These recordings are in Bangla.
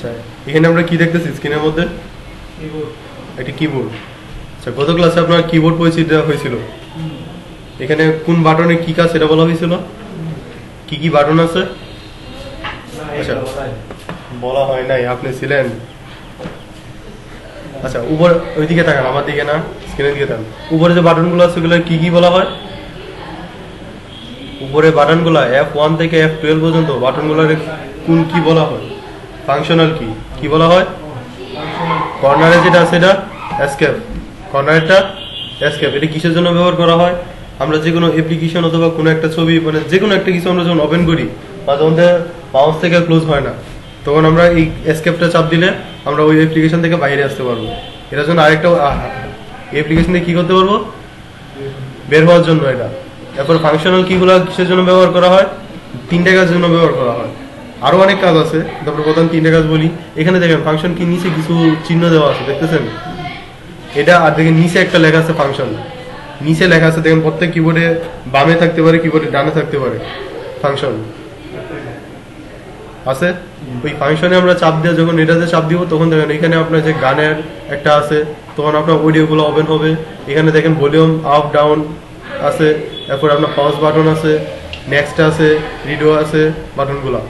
আচ্ছা, এখানে আমরা কি দেখতেছি স্ক্রিনের মধ্যে? একটা কিবোর্ড। আচ্ছা, গত ক্লাসে আপনার কিবোর্ড পরিচিত হয়েছিল। এখানে কোন বাটনে কি কাজ সেটা বলা হয়েছিল, কি কি বাটন আছে? আচ্ছা, বলা হয় নাই, আপনি ছিলেন। আচ্ছা, উপর ওইদিকে তাকান, আমার দিকে না, স্ক্রিনের দিকে তাকান। উপরে যে বাটনগুলো আছে ওগুলো কি কি বলা হয়? উপরে বাটনগুলো F1 থেকে F12 পর্যন্ত বাটনগুলোর কোন কি বলা হয়? ফাংশনাল কি কি বলা হয়? কর্নারে যেটা আছে এটা এসকেপ, কর্নারেরটা এসকেপ। এটা কিসের জন্য ব্যবহার করা হয়? আমরা যে কোনো অ্যাপ্লিকেশন অথবা কোনো একটা ছবি, মানে যে কোনো একটা কিছু আমরা যখন ওপেন করি বা যখন মাউস থেকে ক্লোজ হয় না, তখন আমরা এই এসকেপটা চাপ দিলে আমরা ওই অ্যাপ্লিকেশন থেকে বাইরে আসতে পারবো। এটার জন্য আরেকটা অ্যাপ্লিকেশন থেকে কি করতে পারবো? বের হওয়ার জন্য এটা। এরপর ফাংশনাল কিগুলো কিসের জন্য ব্যবহার করা হয়? তিনটে কাজের জন্য ব্যবহার করা হয়। আরো অনেক কাজ আছে, তারপরে প্রধান তিনটে কাজ বলি। এখানে দেখেন ফাংশন কি নিচে কিছু চিহ্ন দেওয়া আছে, দেখতেছেন এটা? আর দেখেন নিচে একটা লেখা আছে ফাংশন, নিচে লেখা আছে দেখেন, প্রত্যেক কিবোর্ডে বামে থাকতে পারে, কিবোর্ডে ডানে থাকতে পারে ফাংশন আছে। ওই ফাংশনে আমরা চাপ দিয়ে যখন এটাতে চাপ দিব তখন দেখেন এখানে আপনার যে গানের একটা আছে, তখন আপনার অডিওগুলো ওপেন হবে। এখানে দেখেন ভলিউম আপ ডাউন আছে, এরপর আপনার পজ বাটন আছে, নেক্সট আছে, রিডো আছে বাটনগুলো,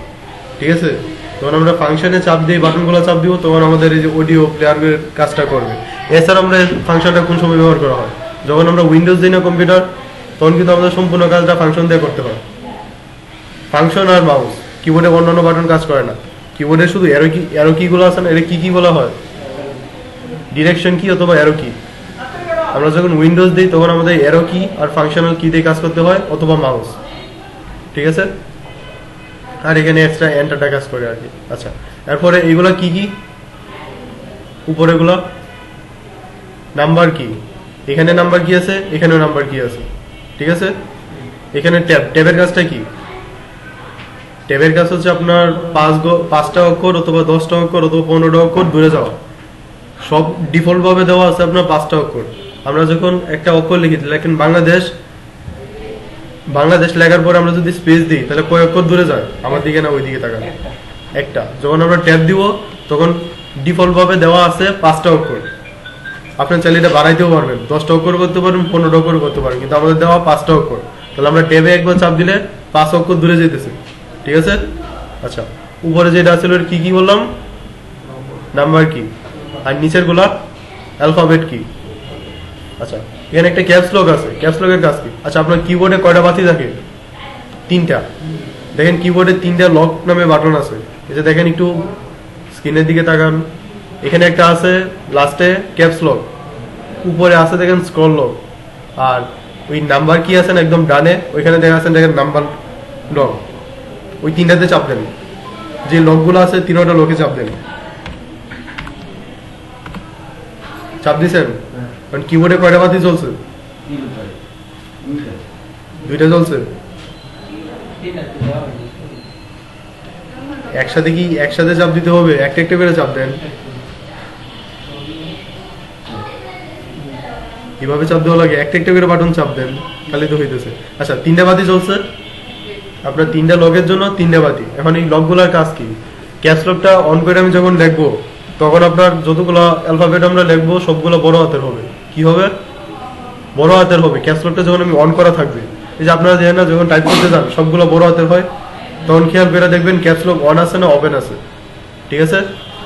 ঠিক আছে? তখন আমরা ফাংশনে চাপ দিয়ে বাটনগুলো চাপ দিব, তখন আমাদের এই যে অডিও প্লেয়ারের কাজটা করবে। এছাড়া আমরা ফাংশনটা কোন সময় ব্যবহার করা হয়? যখন আমরা উইন্ডোজ দিই না কম্পিউটার, তখন কিন্তু আমাদের সম্পূর্ণ কাজটা ফাংশন দিয়ে করতে হয়। ফাংশন আর মাউস, কিবোর্ডে অন্যান্য বাটন কাজ করে না। কিবোর্ডে শুধু অ্যারো কিগুলো আছে না, এটা কি কি বলা হয়? ডিরেকশন কি অথবা অ্যারো কি। আমরা যখন উইন্ডোজ দিই তখন আমাদের অ্যারো কি আর ফাংশনাল কি দিয়ে কাজ করতে হয়, অথবা মাউস, ঠিক আছে? আর এখানে এক্সট্রা এন্টারটা কাজ করে আর কি। আচ্ছা, এরপরে এইগুলা কি কি? উপরেগুলা নাম্বার কি, এখানে নাম্বার কি আছে, এখানেও নাম্বার কি আছে, ঠিক আছে? এখানে ট্যাবের কাজটা কি? ট্যাবের কাজ হচ্ছে আপনার 5টা অক্ষর অথবা 10টা অক্ষর অথবা 15টা অক্ষর দূরে যাওয়া। সব ডিফল্ট ভাবে দেওয়া আছে আপনার 5টা অক্ষর। আমরা যখন একটা অক্ষর লিখি, লেখেন বাংলাদেশ লেখার পরে আমরা যদি স্পেস দিই তাহলে কয় অক্ষর দূরে যায়? আমার দিকে না ওই দিকে তাকান, একটা। যখন আমরা ট্যাব দিব তখন ডিফল্ট ভাবে দেওয়া আছে 5টা অক্ষর। আপনার চাইলে এটা বাড়াইতেও পারবেন, 10টা অক্ষর করতে পারবেন, 15টা অক্ষর করতে পারবেন, কিন্তু আমাদের দেওয়া 5টা অক্ষর। তাহলে আমরা ট্যাবে একবার চাপ দিলে 5 অক্ষর দূরে যেতেছে, ঠিক আছে? আচ্ছা, উপরে যেটা আছে কি কি বললাম? নাম্বার কি। আর নিচের গুলা অ্যালফাবেট কি। আচ্ছা, এখানে একটা ক্যাপস লক আছে, ক্যাপস লকের কাজ কি? আচ্ছা, আপনার কিবোর্ডে কয়টা বাতি থাকে? 3টা। দেখেন কিবোর্ডে 3টা লক নামে বাটন আছে। এই যে দেখেন, একটু স্ক্রিনের দিকে তাকান, এখানে একটা আছে লাস্টে ক্যাপস লক, উপরে আছে দেখেন স্ক্রল লক, আর ওই নাম্বার কি আছে না একদম ডানে, ওইখানে দেখা আছে দেখেন নাম্বার লক। ওই 3টাতে চাপ দেন, যে লকগুলো আছে 3টা লকে চাপ দেন। চাপ দিছেন? কারণ কিবোর্ডে কয়টা বাতি চলছে? 2টা চলছে। একসাথে চাপ দিতে হবে? একটা একটা করে চাপ দেন, কিভাবে চাপ দেওয়া লাগে? একটা একটা করে বাটন চাপ দেন, তাহলে তো হইতেছে। আচ্ছা, 3টা বাতি চলছে আপনার, 3টা লকের জন্য 3টা বাতি। এখন এই লকগুলোর কাজ কি? ক্যাপস লকটা অন করে আমি যখন লিখবো তখন আপনার যতগুলো অ্যালফাবেট আমরা লিখবো সবগুলো বড় হাতের হবে। কি হবে? বড় হাতের হবে। ক্যাপস লকটা যখন আমি অন করা থাকবে, এই যে আপনারা দেখেন না যখন টাইপ করতে যান সবগুলো বড় হাতের হয়, তখন খেয়াল করে দেখবেন ক্যাপস লক অন আছে না ওপেন আছে, ঠিক আছে?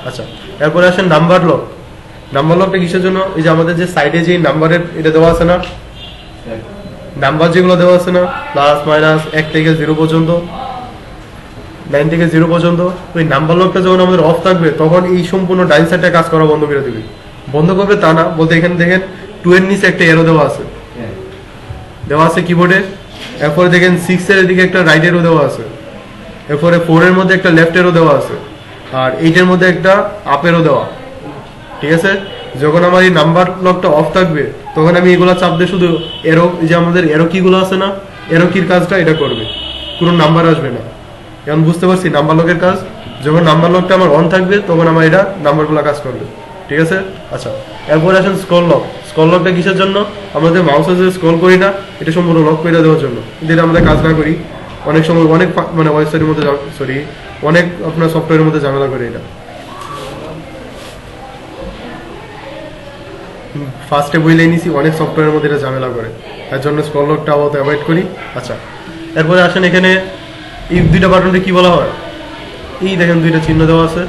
আচ্ছা, এরপরে আসেন নাম্বার লক। নাম্বার লকটা কিসের জন্য? এই যে আমাদের যে সাইডে যে নাম্বারের এটা দেওয়া আছে না, নাম্বার যেগুলো দেওয়া আছে না, প্লাস মাইনাস 1 থেকে 0 পর্যন্ত, 9 থেকে 0 পর্যন্ত, ওই নাম্বার লকটা যখন আমাদের অফ থাকবে তখন এই সম্পূর্ণ ডাইন সাইডটা কাজ করা বন্ধ করে দেবে। বন্ধ করবে তা না, বলতে এখানে দেখেন 2 এর নিচে একটা এরো দেওয়া আছে কিবোর্ডে। এরপরে দেখেন 6 এর এদিকে একটা রাইট এরো দেওয়া আছে, এরপরে 4 এর মধ্যে একটা লেফট এরো দেওয়া আছে, আর 8 এর মধ্যে একটা আপ এরো দেওয়া, ঠিক আছে? যখন আমার এই নাম্বার লকটা অফ থাকবে তখন আমি এগুলা চাপ দিয়ে শুধু এরো, যে আমাদের এরো কিগুলো আছে না, এরো কির কাজটা এটা করবে, কোনো নাম্বার আসবে না। এখন বুঝতে পারছি নাম্বার লকের কাজ। যখন নাম্বার লকটা আমার অন থাকবে তখন আমার এটা নাম্বারগুলো কাজ করবে, ঠিক আছে? আচ্ছা, এরপরে আসেন স্ক্রল লক। স্ক্রল লকটা কিসের জন্য? আমাদের মাউসে যে স্ক্রল করি না, এটা সম্পূর্ণ লক করে দেওয়ার জন্য। কিন্তু এটা আমাদের কাজ না করি, অনেক সময় অনেক মানে ওয়েবসাইটের মধ্যে অনেক আপনার সফটওয়্যারের মধ্যে ঝামেলা করে এটা। ফার্স্টে বইলে নিছি, অনেক সফটওয়্যারের মধ্যে এটা ঝামেলা করে, তার জন্য স্ক্রল লকটা আপাতত অ্যাভয়েড করি। আচ্ছা, এরপরে আসেন এখানে এই দুইটা বাটনকে কি বলা হয়? এই দেখেন দুইটা চিহ্ন দেওয়া আছে,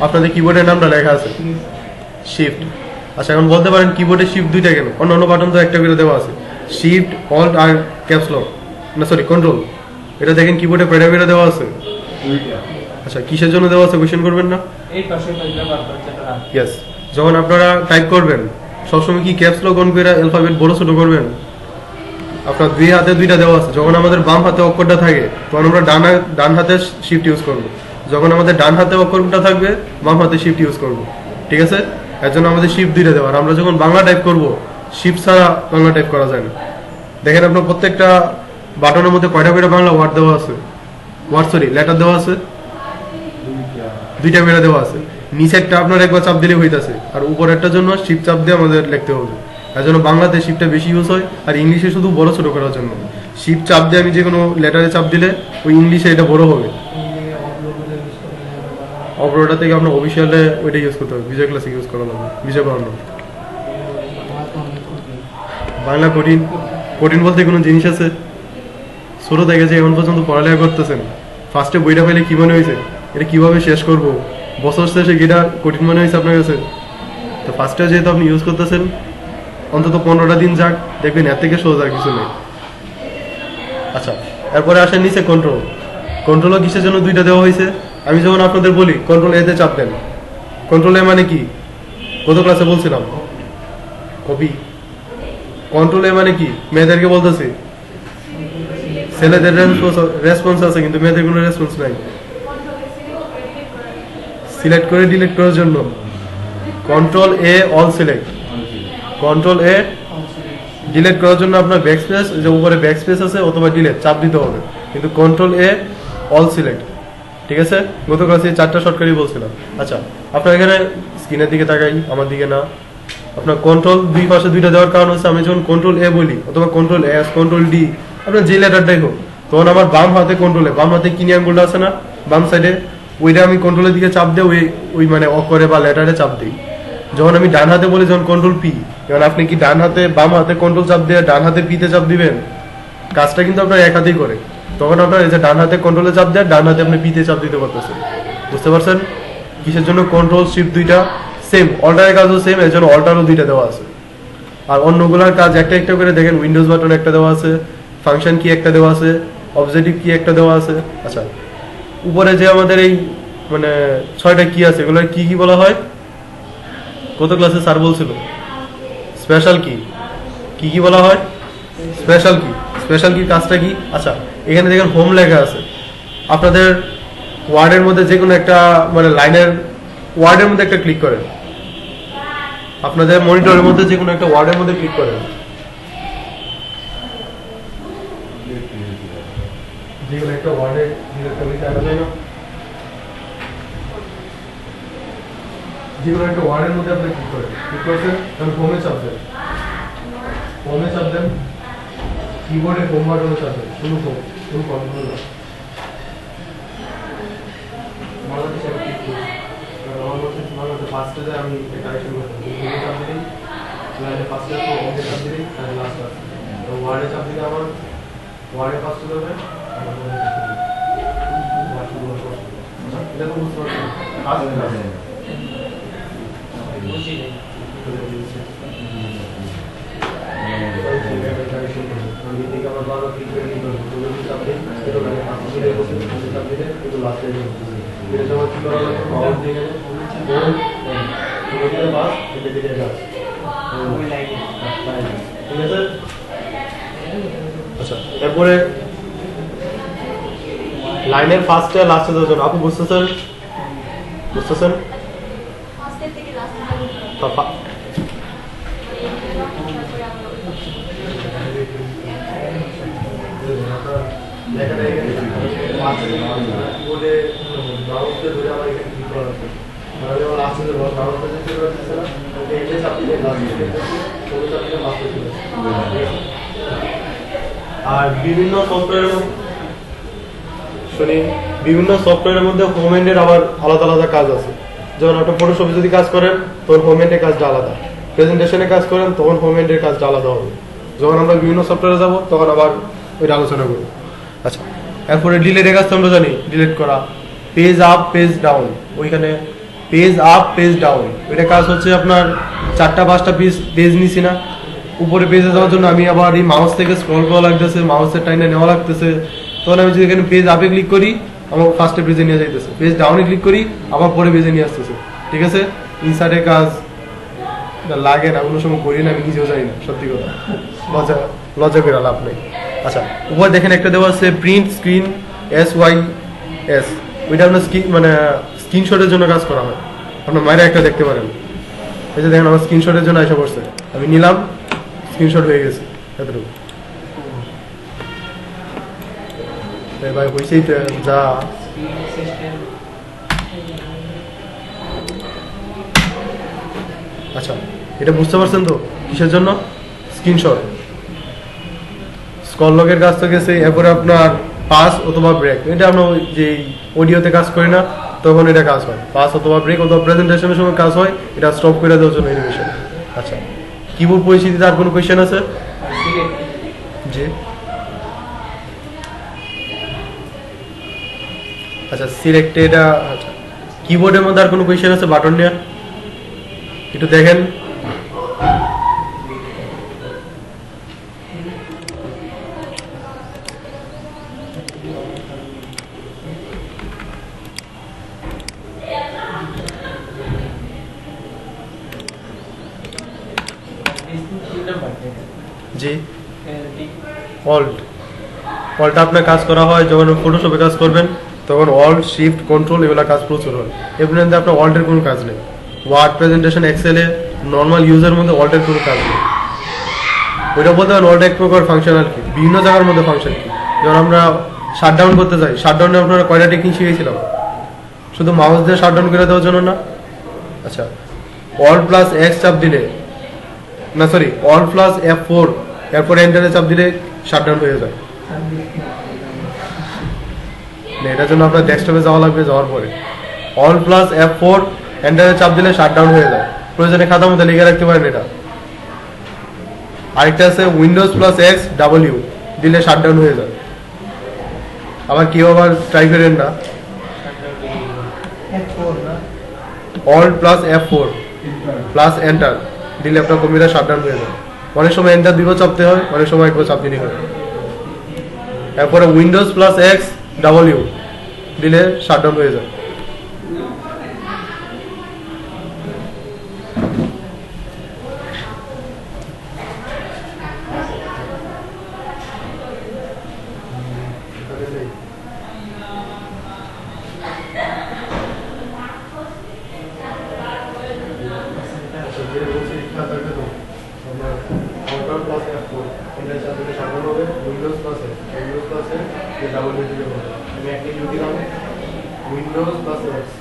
আপনাদের কিবোর্ডের নামটা লেখা আছে শিফট। আচ্ছা, এখন বলতে পারেন কিবোর্ডে শিফট দুইটা কেন? অন্য বাটন তো একটা করে দেওয়া আছে, শিফট, অল্ট আর ক্যাপস লক, না সরি কন্ট্রোল। এটা দেখেন কিবোর্ডে পেড়া পেড়া দেওয়া আছে। আচ্ছা, কিসের জন্য দেওয়া আছে কোশ্চেন করবেন না? এই পাশে ব্যবহার করতে পারা। ইয়েস, যখন আপনারা টাইপ করবেন সবসময় কি ক্যাপস লক অন করে অ্যালফাবেট বড় ছোট করবেন? আপনার দুই হাতে দুইটা দেওয়া আছে, যখন আমাদের বাম হাতে অক্ষরটা থাকে তখন আমরা ডান হাতে শিফট ইউজ করব, যখন আমাদের ডান হাতে অক্ষরটা থাকবে বাম হাতে শিফট ইউজ করব, ঠিক আছে? এর জন্য আমাদের শিফট দুইটা দেওয়া। আর আমরা যখন বাংলা টাইপ করব শিফট ছাড়া বাংলা টাইপ করা যায় না। দেখেন আপনার প্রত্যেকটা বাটনের মধ্যে কয়টা করে বাংলা ওয়ার্ড দেওয়া আছে, লেটার দেওয়া আছে, দুইটা করে দেওয়া আছে। নিচেরটা আপনার একবার চাপ দিলে হইতাছে, আর উপরেরটার জন্য শিফট চাপ দিয়ে আমাদের লিখতে হবে। তার জন্য বাংলাতে শিফটটা বেশি ইউজ হয়, আর ইংলিশে শুধু বড় ছোট করার জন্য শিফট চাপ দিয়ে আমি যে কোনো লেটারে চাপ দিলে ওই ইংলিশে এটা বড় হবে। অপরোটা থেকে আপনার অফিসিয়ালে ওইটা ইউজ করতে হবে, বিজয় ক্লাসিক ইউজ করা লাগবে, বিজয় বাংলা। বাংলা কঠিন কঠিন বলতে কোনো জিনিস আছে? ছোট থেকে যে এখন পর্যন্ত পড়ালেখা করতেছেন, ফার্স্টে বইটা পাইলে কি মনে হয়েছে? এটা কিভাবে শেষ করব, বছর শেষে এটা কঠিন মনে হয়েছে আপনার কাছে? তো ফার্স্টে যেহেতু আপনি ইউজ করতেছেন, অন্তত 15টা দিন যাক, দেখবেন এর থেকে সোজা কিছু নেই। আচ্ছা, এরপরে আসেন নিচে কন্ট্রোল। কন্ট্রোলও কিসের জন্য দুইটা দেওয়া হয়েছে? আমি যখন আপনাদের বলি কন্ট্রোল এতে চাপ দেন, কন্ট্রোল এ মানে কি? গত ক্লাসে বলছিলাম কপি। কন্ট্রোল এ মানে কি? মেয়েদেরকে বলতেছি, ছেলেদের রেসপন্স আছে কিন্তু মেয়েদের কোনো রেসপন্স নাই। সিলেক্ট করে ডিলিট করার জন্য কন্ট্রোল এ অল সিলেক্ট, কন্ট্রোল এ ডিলিট করার জন্য আপনার ব্যাকস্পেস, যে উপরে ব্যাকস্পেস আছে অথবা ডিলিট চাপ দিতে হবে, কিন্তু কন্ট্রোল এ অল সিলেক্ট, ঠিক আছে? গত ক্লাসে 4টা শর্টকাটই বলছিলাম। আচ্ছা, আপনার এখানে স্ক্রিনের দিকে তাকাই, আমার দিকে না। আপনার কন্ট্রোল দুই পাশে দুইটা দেওয়ার কারণ হচ্ছে আমি যখন কন্ট্রোল এ বলি অথবা কন্ট্রোল এস, কন্ট্রোল ডি, আপনার যে লেটারটাই হোক, তখন আমার বাম হাতে কন্ট্রোলে, বাম হাতে কিনি আঙ্গুলটা আছে না বাম সাইডে, ওইটা আমি কন্ট্রোলের দিকে চাপ দিয়ে ওই মানে অক্ষরে বা লেটারে চাপ দিই। যখন আমি ডান হাতে বলি, যখন কন্ট্রোল পি, কারণ আপনি কি ডান হাতে বাম হাতে কন্ট্রোল চাপ দিয়ে ডান হাতে পিতে চাপ দিবেন? কাজটা কিন্তু আপনার এক হাতেই করে, তখন আপনার এই যে ডান হাতে কন্ট্রোলে চাপ দেয়, ডান হাতে আপনি পিতে চাপ দিতে পারতেছেন। বুঝতে পারছেন কিসের জন্য কন্ট্রোল শিফট দুইটা সেম? অল্টারের কাজও সেম, এর জন্য অল্টারও দুইটা দেওয়া আছে। আর অন্যগুলোর কাজ একটা একটা করে দেখেন, উইন্ডোজ বাটন একটা দেওয়া আছে, ফাংশন কি একটা দেওয়া আছে, অবজেক্টিভ কি একটা দেওয়া আছে। আচ্ছা, উপরে যে আমাদের এই মানে 6টা কি আছে, এগুলোর কি কি বলা হয়? কত ক্লাসে স্যার বলছিল স্পেশাল কি, কি কি বলা হয়? স্পেশাল কি। স্পেশাল কি কাজটা কি? আচ্ছা, এখানে দেখেন হোম লেখা আছে। আপনাদের ওয়ার্ডের মধ্যে যে কোনো একটা মানে লাইনের ওয়ার্ডের মধ্যে একটা ক্লিক করেন, আপনাদের মনিটরের মধ্যে যে কোনো একটা ওয়ার্ডের মধ্যে ক্লিক করেন, যে কোনো একটা ওয়ার্ডে যে কোনো একটা ওয়ার্ডের মধ্যে আপনি ক্লিক করেন, ক্লিক করছেন, তখন হোমে চাপ দেন, হোমে চাপ দেন, কিবোর্ডে হোম বাটনে চাপ দেন, শুরু হোম, শুরু কন্ট্রোল না। ফার্স্টে আমি কারেকশন করতাম, চাপ দিলেই ফার্স্টে তো হোমে চাপ দিলেই তাহলে লাস্ট আসে, তো ওয়ার্ডে চাপ দিলে আমার ওয়ার্ডে ফার্স্টে যাবে, এটা তো বুঝতে পারছেন। আচ্ছা, এরপরে লাইনের ফার্স্টে লাস্টে যাওয়ার জন্য আপনি বুঝতেছেন? বুঝতেছেন? আর বিভিন্ন সফটওয়্যারের মধ্যে হোম এন্ডের আবার আলাদা আলাদা কাজ আছে। যেমন আপনি ফটোশপে যদি কাজ করেন তখন হোম এন্ডের কাজটা আলাদা, প্রেজেন্টেশনে কাজ করেন তখন হোম এন্ডের কাজটা আলাদা হবে। যখন আমরা বিভিন্ন সফটওয়্যারে যাব তখন আবার ওইটা আলোচনা করব। আচ্ছা, এরপরে ডিলেটের কাজ তো আমরা জানি, ডিলেট করা, পেজ আপ পেজ ডাউন, ওইখানে পেজ আপ পেজ ডাউন ওইটা কাজ হচ্ছে আপনার 4-5টা পেজ নিছি না, উপরে পেজে যাওয়ার জন্য আমি আবার এই মাউস থেকে স্ক্রল করা লাগতেছে, মাউসের টাইনে নেওয়া লাগতেছে। তখন আমি যদি এখানে পেজ আপে ক্লিক করি আমার ফার্স্টে পেজে নিয়ে যাইতেছে, পেজ ডাউনে ক্লিক করি আবার পরে পেজে নিয়ে আসতেছে। ঠিক আছে, ইনসার্টের কাজ লাগে না, কোনো সময় করি না, আমি নিজেও জানি না, সত্যি কথা, লজ্জা করে লাভ নেই। আচ্ছা, উপরে দেখেন একটা দেওয়া আছে প্রিন্ট স্ক্রিন SYS, ওইটা আপনার স্ক্রিনশটের জন্য কাজ করা হয়, আপনার মায়েরা একটা দেখতে পারেন। এই যে দেখেন আমার স্ক্রিনশটের জন্য এসে পড়ছে, আমি নিলাম, স্ক্রিনশট হয়ে গেছে এতটুকু। ভাই হয়েছেই তো যা। আচ্ছা, এটা বুঝতে পারছেন তো কিসের জন্য স্ক্রিনশট? স্কল লগের কাজ তো গেছে, এরপরে আপনার পাস অথবা ব্রেক, এটা আমরা যে অডিওতে কাজ করি না তখন এটা কাজ হয়, পাস অথবা ব্রেক অথবা প্রেজেন্টেশনের সময় কাজ হয়, এটা স্টপ করে দেওয়ার জন্য অ্যানিমেশন। আচ্ছা, কিবোর্ড পরিস্থিতিতে আর কোনো কোয়েশ্চেন আছে? জি, আচ্ছা সিলেক্ট, এটা আচ্ছা, কিবোর্ডের মধ্যে আর কোনো কোয়েশ্চেন আছে বাটন নিয়ে? একটু দেখেন। জি, অল্টটা আপনার কাজ করা হয় যখন ফটোশপে কাজ করবেন তখন অল্ট শিফট কন্ট্রোল এগুলো কাজ প্রচুর হয়। এর মধ্যে আপনার অল্টের কোনো কাজ নেই। ওয়ার্ড প্রেজেন্টেশন এক্সেলে নর্মাল ইউজের মধ্যে অল্টের কোনো কাজ নেই। ওইটা বলতে পারেন অল্ট এক প্রকার ফাংশন আর কি, বিভিন্ন জায়গার মধ্যে ফাংশন কি। যখন আমরা শাটডাউন করতে যাই, শাটডাউনে আপনারা কয়টা টেকনিক শিখেছিলাম? শুধু মাউস দিয়ে শাটডাউন করে দেওয়ার জন্য না? আচ্ছা, অল্ট প্লাস এক্স চাপ দিলে, না সরি, অল্ট প্লাস F4 এরপরে এন্টারে চাপ দিলে শাটডাউন হয়ে যায়। এটার জন্য আপনার ডেস্কটপে যাওয়া লাগবে, যাওয়ার পরে অল প্লাস F4 এন্টারে চাপ দিলে শাটডাউন হয়ে যায়। প্রয়োজনে খাতার মধ্যে লিখে রাখতে পারেন এটা। আরেকটা আছে উইন্ডোজ প্লাস এক্স ডাব্লিউ দিলে শাটডাউন হয়ে যায়। আবার কেউ আবার ট্রাই করেন না, alt plus F4 plus enter দিলে আপনার কম্পিউটার শাটডাউন হয়ে যায়। অনেক সময় এন্টার দুটো চাপতে হয়, অনেক সময় একবার চাপ দিতে হয়। এরপরে উইন্ডোজ প্লাস এক্স ডাব্লিউ দিলে শাটডাউন হয়ে যায়। উইন্ডোজ প্লাস এক্স,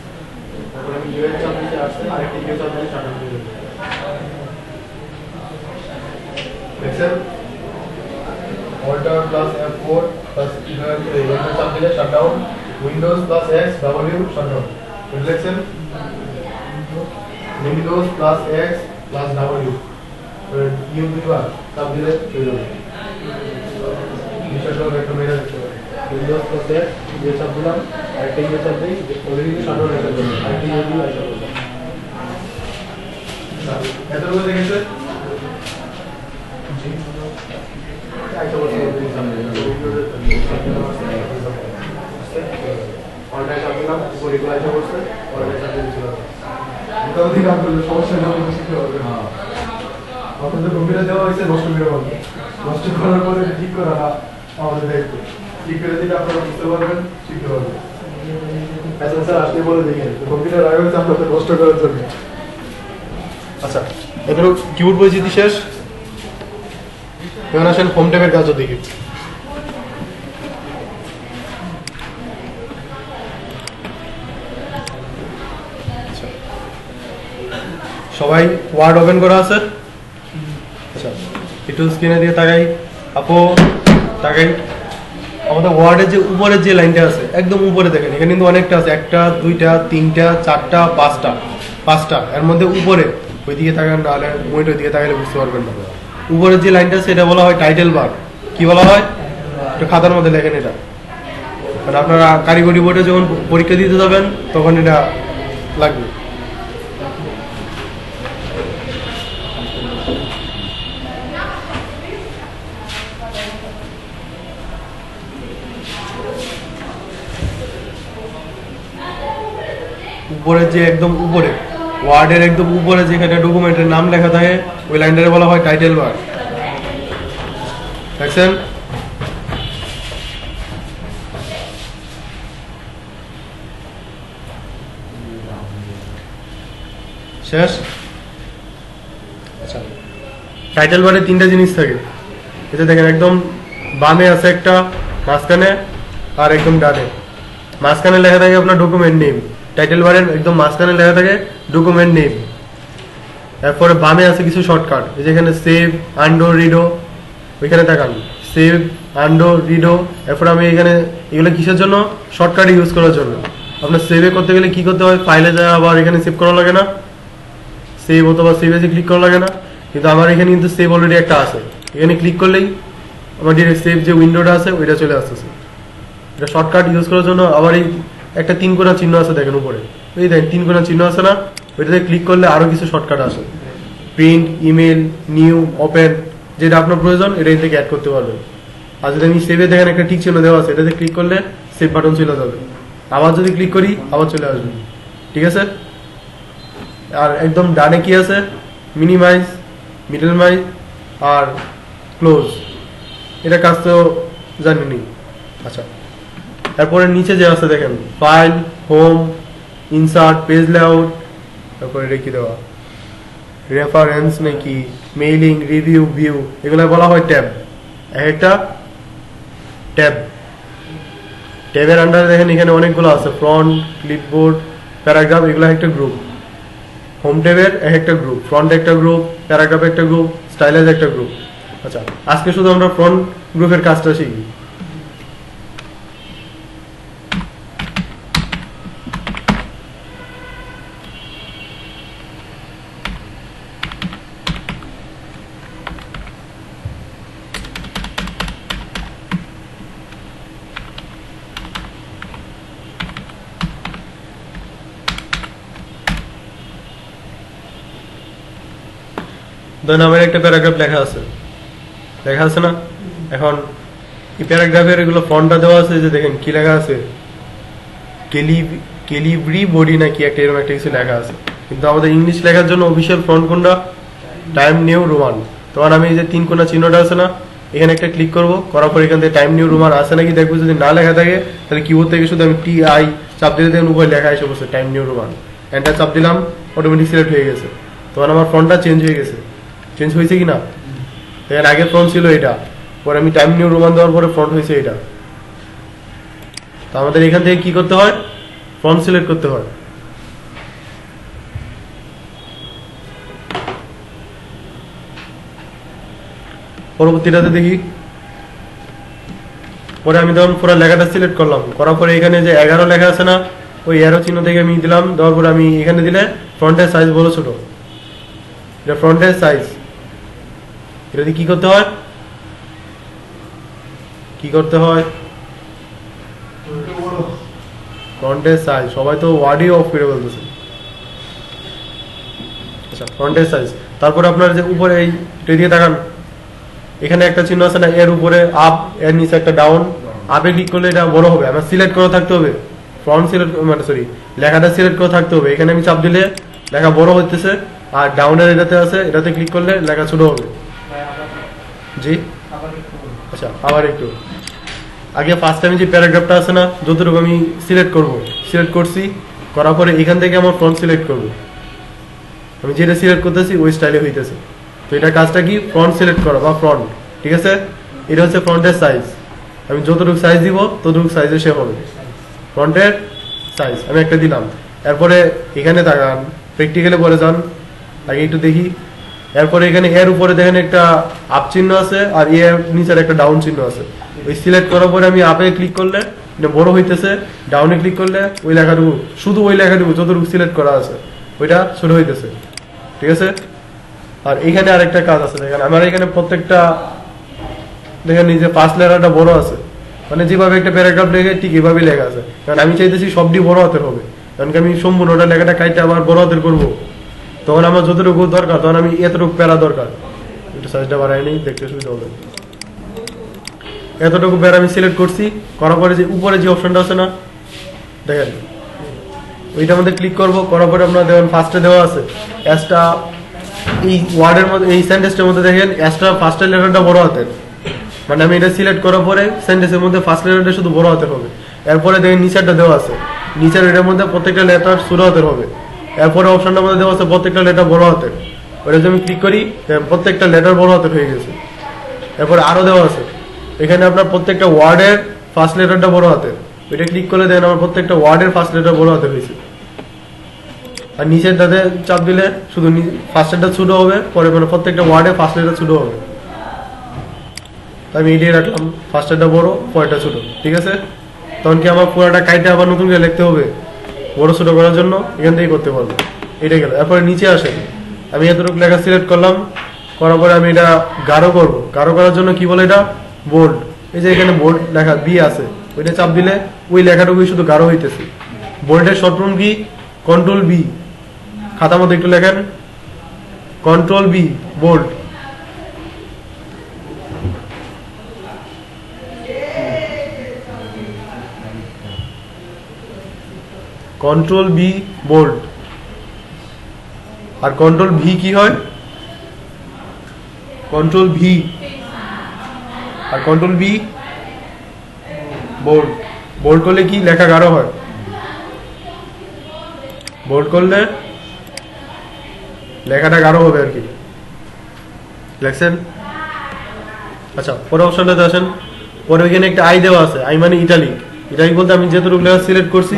তারপরে আমি ইউ এর চাপ দিতে আসছে, আরেকটা ইউ চাপ দিলে শাটডাউন হয়ে যাবে। দেখছেন, alter plus F4 plus enter চাপ দিলে shutdown, Windows plus X W shutdown. দেখছেন, Windows plus X plus W U দুইবার চাপ দিলে হয়ে যাবে। শাটডাউন একটা মেরে দেখতে পারেন, উইন্ডোজ প্লাস এক্স ইউ চাপ দিলাম, আরেকটা ইউ চাপ দিই, অলরেডি শাটডাউন হয়ে যাবে। আরেকটা ইউ দিই, আরেকটা করলাম। এতটুকু দেখেছে? জি, একটা বলতে অনলাইন চাপ দিলাম, উপরে এগুলো করছে, অনলাইন চাপ দিয়েছিলাম। মোটামুটি কাজ করলে সমস্যা না হলে শিখতে পারবে। আপনাদের কম্পিউটার দেওয়া হয়েছে নষ্ট করে পারবে, নষ্ট করার পরে ঠিক করা আমাদের দায়িত্ব। ঠিক করে দিলে আপনারা বুঝতে পারবেন, শিখতে পারবেন। আচ্ছা স্যার, আপনি বলে দেখেন কম্পিউটার আগে হচ্ছে আপনাদের নষ্ট করার জন্য। আচ্ছা, এদের কিবোর্ড পরিচিতি শেষ। এখন আসেন হোম ট্যাবের কাজও দেখি। সবাই ওয়ার্ড ওপেন করা আছে? আচ্ছা, একটু স্ক্রিনে দিয়ে তাকাই, আপু তাকাই। আমাদের ওয়ার্ডের যে উপরের যে লাইনটা আছে একদম উপরে দেখেন, এখানে কিন্তু অনেকটা আছে, 1 2 3 4 5 5টা, এর মধ্যে উপরে ওইদিকে তাকান, নাহলে মনিটর দিকে তাকালে বুঝতে পারবেন না। উপরের যে লাইনটা আছে এটা বলা হয় টাইটেল বার। কি বলা হয়? একটু খাতার মধ্যে লেখেন এটা, কারণ আপনারা কারিগরি বোর্ডে যখন পরীক্ষা দিতে যাবেন তখন এটা লাগবে। উপরে যে একদম উপরে ওয়ার্ডের একদম উপরে যেখানে ডকুমেন্টের নাম লেখা থাকে ওই লাইনটারে বলা হয় টাইটেল বার। দেখছেন? শেষ? আচ্ছা, টাইটেল বারে তিনটা জিনিস থাকে। এটা দেখেন একদম বামে আছে একটা, মাঝখানে আর একদম ডানে। মাঝখানে লেখা থাকে আপনার ডকুমেন্ট নেম। টাইটেল বারের একদম মাঝখানে লেখা থাকে ডকুমেন্ট নেম। এরপরে বামে আছে কিছু শর্টকাট, এই যেখানে সেভ, আন্ডো, রিডো, ওইখানে তাকান সেভ, আন্ডো, রিডো। এরপর আমি এখানে এগুলো কিসের জন্য? শর্টকাট ইউজ করার জন্য। আপনার সেভে করতে গেলে কি করতে হয়? ফাইলে যায় আবার এখানে সেভ করা লাগে না, সেভ অথবা সেভ এসে ক্লিক করা লাগে না। কিন্তু আমার এখানে কিন্তু সেভ অলরেডি একটা আছে, এখানে ক্লিক করলেই আমার ডিরেক্ট সেভ যে উইন্ডোটা আছে ওইটা চলে আসতেছে। এটা শর্টকাট ইউজ করার জন্য। আবার এই একটা 3 কোণা চিহ্ন আছে দেখেন উপরে, এই দেখেন 3 কোণা চিহ্ন আছে না, ওইটাতে ক্লিক করলে আরো কিছু শর্টকাট আসে। প্রিন্ট, ইমেল, নিউ, ওপেন, যেটা আপনার প্রয়োজন এটা থেকে অ্যাড করতে পারবেন। আর যদি আমি সেভে দেখেন একটা টিক চিহ্ন দেওয়া আছে, এটাতে ক্লিক করলে সেভ বাটন চলে যাবে। আবার যদি ক্লিক করি আবার চলে আসবে। ঠিক আছে? আর একদম ডানে কি আছে? মিনিমাইজ, মিডলমাইজ আর ক্লোজ। এটা কাজ তো জানেনি। আচ্ছা, তারপরে নিচে যে আছে দেখেন file, home, insert, page layout, তারপরে রেখে দেওয়া রেফারেন্স নাকি মেইলিং, রিভিউ, ভিউ, এগুলো বলা হয় ট্যাব। একটা ট্যাব, ট্যাবের আন্ডারে দেখেন এখানে অনেকগুলো আছে, ফ্রন্ট, ক্লিপবোর্ড, প্যারাগ্রাফ, এগুলো একটা গ্রুপ। হোম ট্যাবের একটা গ্রুপ, ফ্রন্ট একটা গ্রুপ, প্যারাগ্রাফ একটা গ্রুপ, স্টাইলাইজ একটা গ্রুপ। আচ্ছা, আজকে শুধু আমরা ফ্রন্ট গ্রুপের কাজটা শিখি। ধরেন আমার একটা প্যারাগ্রাফ লেখা আছে না? এখন এই প্যারাগ্রাফের এগুলো ফন্টটা দেওয়া আছে, যে দেখেন কি লেখা আছে, কেলিব্রি বডি নাকি একটা এরকম একটা কিছু লেখা আছে। কিন্তু আমাদের ইংলিশ লেখার জন্য অফিসিয়াল ফন্ট কোনটা? Time new Roman. তখন আমি এই যে 3 কোণা চিহ্নটা আছে না, এখানে একটা ক্লিক করবো, করার পর এখান থেকে টাইম নিউ রোমান আছে নাকি দেখবো। যদি না লেখা থাকে তাহলে কিবোর্ড থেকে শুধু আমি TI চাপ দিলে দেখুন উপরে লেখা এসে বসে টাইম নিউ রোমান। এন্টার চাপ দিলাম, অটোমেটিক সিলেক্ট হয়ে গেছে। তখন আমার ফন্টটা চেঞ্জ হয়ে গেছে। চেঞ্জ হয়েছে কি না? দেখেন আগে ফ্রন্ট ছিল এটা, পরে আমি টাইম নিউ রোমান দেওয়ার পরে ফ্রন্ট হয়েছে এটা। তো আমাদের এখান থেকে কি করতে হয়? ফন্ট সিলেক্ট করতে হয়। পরবর্তীটাতে দেখি, পরে আমি তখন পুরো লেখাটা সিলেক্ট করলাম, করার পরে এখানে যে 11 লেখা আছে না, ওই অ্যারো চিহ্ন থেকে আমি দিলাম, দেওয়ার পরে আমি এখানে দিলে ফ্রন্টের সাইজ বড় ছোট, এটা ফ্রন্টের সাইজ। এটা দিয়ে কি করতে হয়? ফ্রন্টের সাইজ। সবাই তো ওয়ার্ডই অফ করে বলতেছে। আচ্ছা, ফ্রন্টের সাইজ। তারপরে আপনার যে উপরে এই দিকে তাকান, এখানে একটা চিহ্ন আছে না, এর উপরে আপ, এর নিচে একটা ডাউন। আপে ক্লিক করলে এটা বড় হবে, আমার সিলেক্ট করা থাকতে হবে। ফ্রন্ট সিলেক্ট মানে সরি লেখাটা সিলেক্ট করা থাকতে হবে। এখানে আমি চাপ দিলে লেখা বড় হইতেছে, আর ডাউনের এটাতে আছে, এটাতে ক্লিক করলে লেখা ছোট হবে। জি আচ্ছা, আবার একটু আগে ফার্স্ট টাইম যে প্যারাগ্রাফটা আছে না, যতটুকু আমি সিলেক্ট করছি, করার পরে এখান থেকে আমার ফ্রন্ট সিলেক্ট করবো। আমি যেটা সিলেক্ট করতেছি ওই স্টাইলে হইতেছে। তো এটা কাজটা কি? ফ্রন্ট সিলেক্ট করা বা ফ্রন্ট। ঠিক আছে, এটা হচ্ছে ফ্রন্টের সাইজ। আমি যতটুকু সাইজ দিব ততটুকু সাইজে সে হবে। ফ্রন্টের সাইজ আমি একটা দিলাম। এরপরে এখানে তাকান, প্র্যাকটিক্যালে বলে যান, আগে একটু দেখি। এরপরে এখানে এর উপরে দেখেন একটা আপ চিহ্ন আছে, আর এর নিচের একটা ডাউন চিহ্ন আছে। ওই সিলেক্ট করার পরে আমি আপে ক্লিক করলে এটা বড় হইতেছে, ডাউনে ক্লিক করলে ওই লেখাটুকু, শুধু ওই লেখাটুকু যতটুকু সিলেক্ট করা আছে ওইটা ছোট হইতেছে। ঠিক আছে। আর এখানে আরেকটা কাজ আছে, দেখেন আমার এখানে প্রত্যেকটা দেখেন এই যে ফার্স্ট লেটারটা বড় আছে, মানে যেভাবে একটা প্যারাগ্রাফ লেখে ঠিক এভাবেই লেখা আছে, কারণ আমি চাইতেছি সবটি বড় হাতের হবে, কারণ কি আমি সম্পূর্ণটা লেখাটা কাইটে আবার বড় হাতের করবো, তখন আমার যতটুকু দরকার তখন আমি এতটুকু প্যারা দরকার, একটু সাইজটা বাড়াই নেই দেখতে সুবিধা হবে। এতটুকু প্যারা আমি সিলেক্ট করছি, করার পরে যে উপরে যে অপশনটা আছে না দেখেন, ওইটার মধ্যে ক্লিক করবো, করার পরে আপনার দেখেন ফার্স্টে দেওয়া আছে এসটা, এই ওয়ার্ডের মধ্যে এই সেন্টেন্সটার মধ্যে দেখেন এসটা ফার্স্টের লেটারটা বড় হাতের, মানে আমি এটা সিলেক্ট করার পরে সেন্টেন্সের মধ্যে ফার্স্ট লেটারটা শুধু বড় হাতের হবে। এরপরে দেখেন নিচেরটা দেওয়া আছে, নিচের এটার মধ্যে প্রত্যেকটা লেটার ছোট হাতের হবে। এরপরে অপশনটার মধ্যে দেওয়া আছে প্রত্যেকটা লেটার বড় হাতের, ওটা যদি আমি ক্লিক করি প্রত্যেকটা লেটার বড় হাতের হয়ে গেছে। এরপরে আরো দেওয়া আছে এখানে আপনার প্রত্যেকটা ওয়ার্ডের ফার্স্ট লেটারটা বড় হাতের, ওইটা ক্লিক করলে দেখেন আমার প্রত্যেকটা ওয়ার্ডের ফার্স্ট লেটার বড় হাতের হয়েছে। আর নিচেরটাতে চাপ দিলে শুধু ফার্স্ট লেটার ছোট হবে, পরে মানে প্রত্যেকটা ওয়ার্ডে ফার্স্ট লেটার ছোট হবে। আমি এটাই রাখলাম, ফার্স্টটা বড় পরেরটা ছোট, ঠিক আছে। তখন কি আমার পুরোটা কাইটে আবার নতুন করে লিখতে হবে, বড় ছোট করার জন্য এখান থেকেই করতে পারবো। এটা গেল, এরপরে নিচে আসে আমি এতটুকু লেখা সিলেক্ট করলাম, করার পরে আমি এটা গাঢ় করবো, গাঢ় করার জন্য কি বলে এটা বোল্ড, এই যে এখানে বোল্ড লেখা বি আছে, ওইটা চাপ দিলে ওই লেখাটুকুই শুধু গাঢ় হইতেছে। বোল্ডের শর্ট ফর্ম কি কন্ট্রোল বি, খাতার মধ্যে একটু লেখেন control B bold. Control B bold. আর কন্ট্রোল ভি কি হয়, কন্ট্রোল ভি, আর কন্ট্রোল বি বোল্ড। বোল্ড করলে কি লেখা গাঢ় হয়, বোল্ড করলে লেখাটা গাঢ় হবে আর কি, লেখছেন। আচ্ছা পরে অপশনটাতে আসেন, পরে ওইখানে একটা আই দেওয়া আছে, আই মানে ইটালিক। ইটালিক বলতে আমি যেটুকু লেখা সিলেক্ট করছি,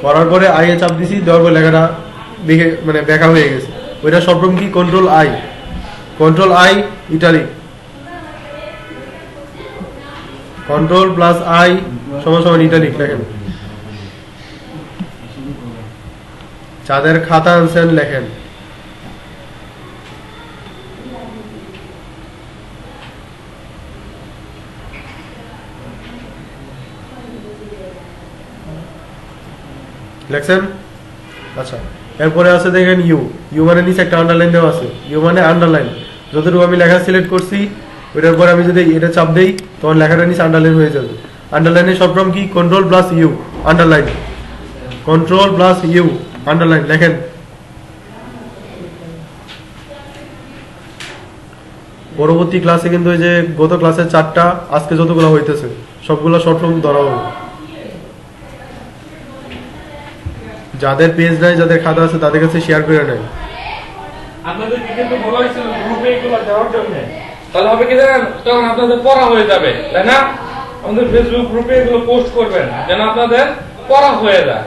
করার পরে আই এ চাপ দিছি, দেওয়ার পর লেখাটা দেখে মানে ব্যাখ্যা হয়ে গেছে। ওইটা সবরকম কি control I, control I italic, control plus I সমান সমান ইটালিক লেখেন। যাদের খাতা আনছেন লেখেন। লেখছেন। আচ্ছা এরপরে আছে দেখেন ইউ, ইউ মানে নিচে একটা আন্ডারলাইন দেওয়া আছে, ইউ মানে আন্ডারলাইন। যতটুকু আমি লেখা সিলেক্ট করছি ওইটার পরে আমি যদি এটা চাপ দেই তখন লেখাটা নিচে আন্ডারলাইন হয়ে যাবে। আন্ডারলাইনের সব রকম কি control plus U underline, control plus U underline লেখেন। পরবর্তী ক্লাসে কিন্তু এই যে গত ক্লাসের চারটা আজকে যতগুলো হইতেছে সবগুলো শর্ট ফর্ম ধরা হবে। যাদের পেজ নাই, যাদের খাতা আছে তাদের কাছে শেয়ার করে নেয়। আপনাদের কিন্তু বলা হয়েছিল গ্রুপে এগুলো দেওয়ার জন্য, তাহলে হবে কি জানেন, তখন আপনাদের পড়া হয়ে যাবে, তাই না? আমাদের ফেসবুক গ্রুপে এগুলো পোস্ট করবেন যেন আপনাদের পড়া হয়ে যায়।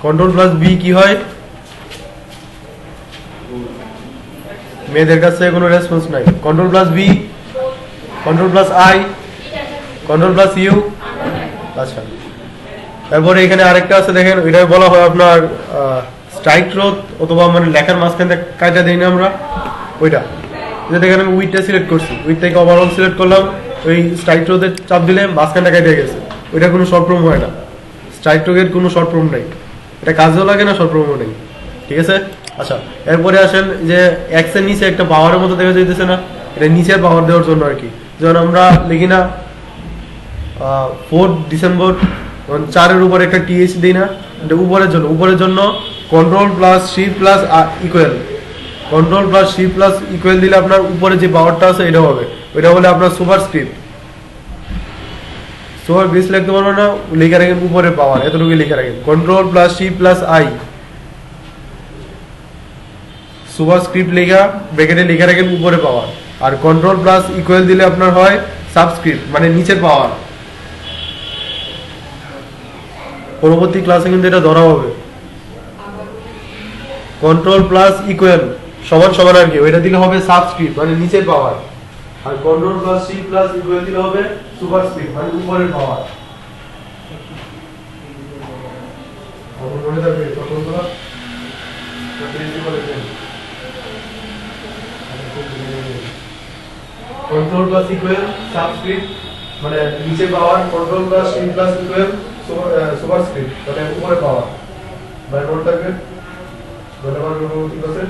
কন্ট্রোল প্লাস বি কি হয়, মেয়েদের কাছে কোনো রেসপন্স নাই। Control plus B, control plus I, control plus U. আচ্ছা তারপরে এখানে আরেকটা আছে দেখেন, এটা বলা হয় আপনার স্ট্রাইক রোধ, অথবা মানে লেখার মাঝখানে কাজটা দিই না আমরা, ওইটা দেখেন আমি উইথটা সিলেক্ট করছি, উইথ থেকে ওভারঅল সিলেক্ট করলাম, ওই স্ট্রাইক রোধে চাপ দিলে মাঝখানটা কেটে গেছে, ওইটা কোনো শর্ট ফর্ম হয় না। স্ট্রাইক রোধের কোনো শর্ট ফর্ম নেই, এটা কাজেও লাগে না, শর্ট ফর্মও নেই, ঠিক আছে। আচ্ছা এরপরে আসেন যে এক্স এর নিচে একটা পাওয়ারের মতো দেখা যাইতেছে না, এটা নিচের পাওয়ার দেওয়ার জন্য আর কি। যেমন আমরা লিখি না 4 ডিসেম্বর, 4-এর উপরে একটা টিএইচ দিই না, এটা উপরের জন্য, উপরের জন্য control plus C plus equal, control plus C plus equal দিলে আপনার উপরে যে পাওয়ারটা আছে এটা হবে, ওইটা বলে আপনার সুপার স্ক্রিপ্ট। সুপার বেস লিখতে পারবো না, লিখে রাখেন উপরে পাওয়ার, এতটুকু লিখে রাখেন control plus C plus I, super script লেখা ব্র্যাকেটে লিখে রাখেন উপরে পাওয়ার। আর কন্ট্রোল প্লাস ইকুয়াল দিলে আপনার হয় সাবস্ক্রিপ্ট, মানে নিচের পাওয়ার। পরবর্তী ক্লাসে কিন্তু এটা ধরা হবে। কন্ট্রোল প্লাস ইকুয়াল সমান সমান আর কি, ওইটা দিলে হবে সাবস্ক্রিপ্ট মানে নিচের পাওয়ার। আর control plus C plus equal দিলে হবে সুপারস্ক্রিপ্ট মানে উপরের পাওয়ার। মনে থাকবে কতগুলো কন্ট্রোল প্লাস ইকুয়াল সাবস্ক্রিপ্ট মানে নিচে পাওয়ার control plus in plus equal superscript মানে উপরে পাওয়ার মানে মনে থাকবে ধন্যবাদ ঠিক আছে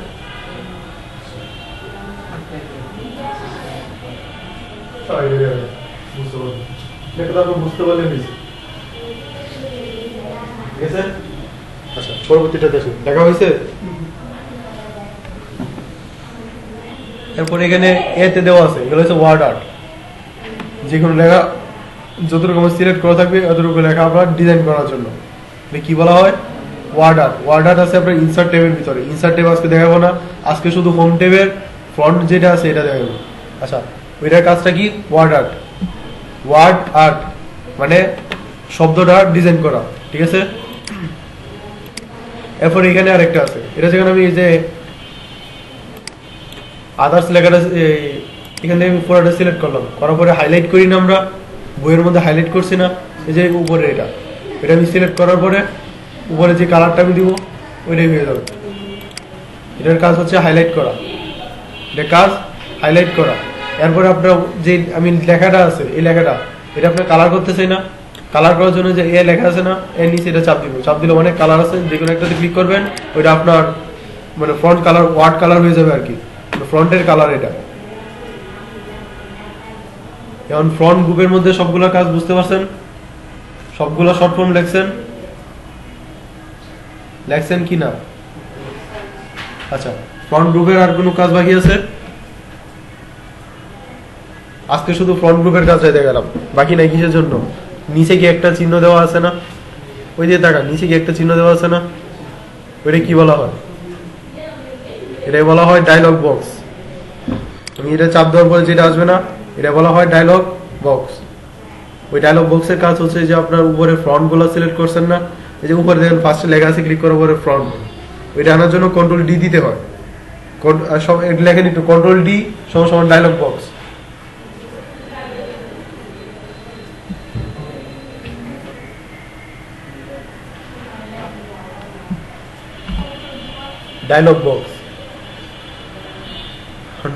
বুঝতে পারলে আচ্ছা পরবর্তীটা দেখুন দেখা হয়েছে এরপরে এখানে এতে দেওয়া আছে এগুলো হচ্ছে ওয়ার্ড আর্ট যে কোনো লেখা যতটুকু সিলেক্ট করা থাকবে অতটুকু লেখা আপনার ডিজাইন করার জন্য কি বলা হয় ওয়ার্ড আর্ট আছে আপনার ইনসার্ট ট্যাবের ভিতরে ইনসার্ট ট্যাব আজকে দেখাবো না আজকে শুধু হোম ট্যাবের ফ্রন্ট যেটা আছে এটা দেখাবো আচ্ছা ওইটার কাজটা কি ওয়ার্ড আর্ট মানে শব্দটা ডিজাইন করা ঠিক আছে এরপর এখানে আরেকটা আছে এটা যেখানে আমি এই যে আদার্স লেখাটা এখান থেকে আমি পুরোটা সিলেক্ট করলাম করার পরে হাইলাইট করি না আমরা বইয়ের মধ্যে হাইলাইট করছি না এই যে উপরে এটা আমি সিলেক্ট করার পরে উপরে যে কালারটা আমি দিব ওইটাই হয়ে যাবে এটার কাজ হচ্ছে হাইলাইট করা এটা কাজ হাইলাইট করা এরপরে আপনার যে আমি লেখাটা আছে এই লেখাটা এটা আপনার কালার করতে চাই না কালার করার জন্য যে এ লেখা আছে না এর নিচে এটা চাপ দিলে অনেক কালার আছে যে কোনো একটাতে ক্লিক করবেন ওইটা আপনার মানে ফ্রন্ট কালার ওয়ার্ড কালার হয়ে যাবে আর কি ফ্রন্টের কালার এটা এখন ফ্রন্ট গ্রুপের মধ্যে সবগুলো কাজ বুঝতে পারছেন সবগুলো শর্ট ফর্ম লেখছেন কি না আচ্ছা ফ্রন্ট গ্রুপের আর কোনো কাজ বাকি আছে আজকে শুধু ফ্রন্ট গ্রুপের কাজ চাইতে গেলাম বাকি নাই কিসের জন্য নিচে কি একটা চিহ্ন দেওয়া আছে না ওই যে টাকা নিচে কি একটা চিহ্ন দেওয়া আছে না ওইটা কি বলা হয় এটাই বলা হয় ডায়লগ বক্স তুমি এটা চাপ দেওয়ার পরে যেটা আসবে না এটা বলা হয় ডায়লগ বক্স ওই ডায়লগ বক্সের কাজ হচ্ছে যে আপনার উপরে ফ্রন্ট গুলো সিলেক্ট করছেন না এই যে উপরে দেখেন ফার্স্টে লেখা আছে ক্লিক করার পরে ফ্রন্ট ওইটা আনার জন্য কন্ট্রোল ডি দিতে হয় সব লেখেন একটু কন্ট্রোল ডি সমান ডায়লগ বক্স